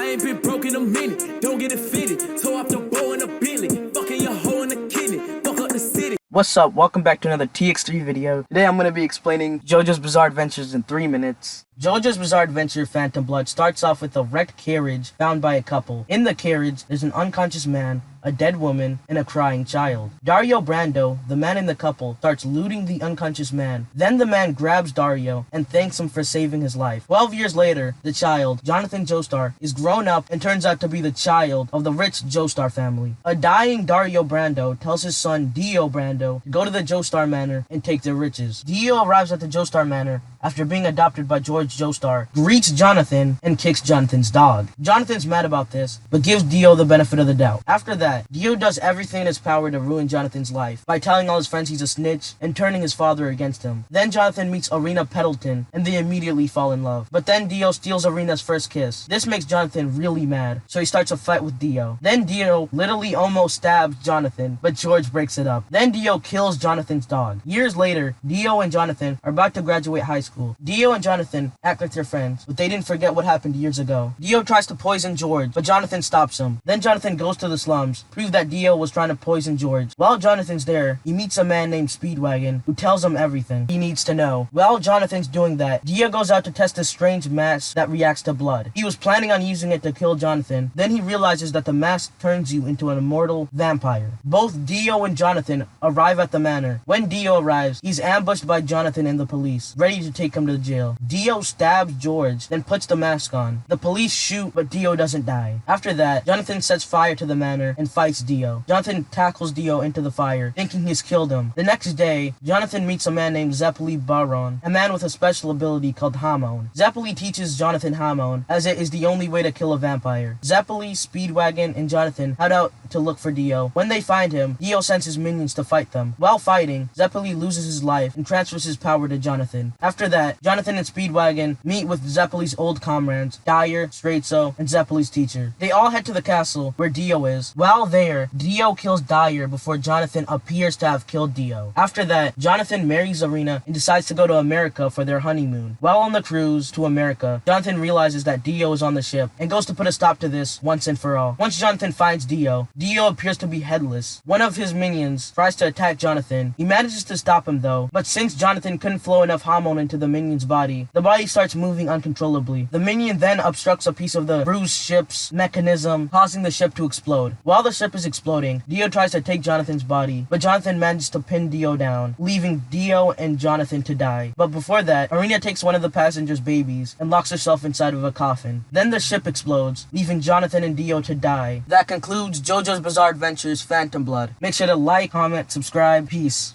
I ain't been broke in a minute. Don't get it fitted. Toe off the bow in a Bentley. Fucking your hoe in the kidney. Fuck up the city. What's up? Welcome back to another TX3 video. Today I'm going to be explaining JoJo's Bizarre Adventures in 3 minutes. JoJo's Bizarre Adventure Phantom Blood starts off with a wrecked carriage found by a couple. In the carriage, there's an unconscious man, a dead woman, and a crying child. Dario Brando, the man in the couple, starts looting the unconscious man. Then the man grabs Dario and thanks him for saving his life. 12 years later, the child, Jonathan Joestar, is grown up and turns out to be the child of the rich Joestar family. A dying Dario Brando tells his son Dio Brando to go to the Joestar Manor and take their riches. Dio arrives at the Joestar Manor after being adopted by George Joestar, greets Jonathan, and kicks Jonathan's dog. Jonathan's mad about this, but gives Dio the benefit of the doubt. After that, Dio does everything in his power to ruin Jonathan's life by telling all his friends he's a snitch and turning his father against him. Then Jonathan meets Arena Pendleton, and they immediately fall in love. But then Dio steals Arena's first kiss. This makes Jonathan really mad, so he starts a fight with Dio. Then Dio literally almost stabs Jonathan, but George breaks it up. Then Dio kills Jonathan's dog. Years later, Dio and Jonathan are about to graduate high school. Dio and Jonathan act like they're friends, but they didn't forget what happened years ago. Dio tries to poison George, but Jonathan stops him. Then Jonathan goes to the slums, prove that Dio was trying to poison George. While Jonathan's there, he meets a man named Speedwagon, who tells him everything he needs to know. While Jonathan's doing that, Dio goes out to test a strange mask that reacts to blood. He was planning on using it to kill Jonathan. Then he realizes that the mask turns you into an immortal vampire. Both Dio and Jonathan arrive at the manor. When Dio arrives, he's ambushed by Jonathan and the police, ready to take him to jail. Dio stabs George, then puts the mask on. The police shoot, but Dio doesn't die. After that, Jonathan sets fire to the manor and fights Dio. Jonathan tackles Dio into the fire, thinking he's killed him. The next day, Jonathan meets a man named Zeppeli Baron, a man with a special ability called Hamon. Zeppeli teaches Jonathan Hamon, as it is the only way to kill a vampire. Zeppeli, Speedwagon, and Jonathan head out to look for Dio. When they find him, Dio sends his minions to fight them. While fighting, Zeppeli loses his life and transfers his power to Jonathan. After that, Jonathan and Speedwagon meet with Zeppeli's old comrades, Dyer, Straitso, and Zeppeli's teacher. They all head to the castle where Dio is. While there, Dio kills Dyer before Jonathan appears to have killed Dio. After that, Jonathan marries Arena and decides to go to America for their honeymoon. While on the cruise to America, Jonathan realizes that Dio is on the ship and goes to put a stop to this once and for all. Once Jonathan finds Dio, Dio appears to be headless. One of his minions tries to attack Jonathan. He manages to stop him though, but since Jonathan couldn't flow enough hormone into the minion's body, the body starts moving uncontrollably. The minion then obstructs a piece of the bruised ship's mechanism, causing the ship to explode. While the ship is exploding, Dio tries to take Jonathan's body, but Jonathan manages to pin Dio down, leaving Dio and Jonathan to die. But before that, Arena takes one of the passengers' babies and locks herself inside of a coffin. Then the ship explodes, leaving Jonathan and Dio to die. That concludes JoJo's Bizarre Adventures Phantom Blood. Make sure to like, comment, subscribe. Peace.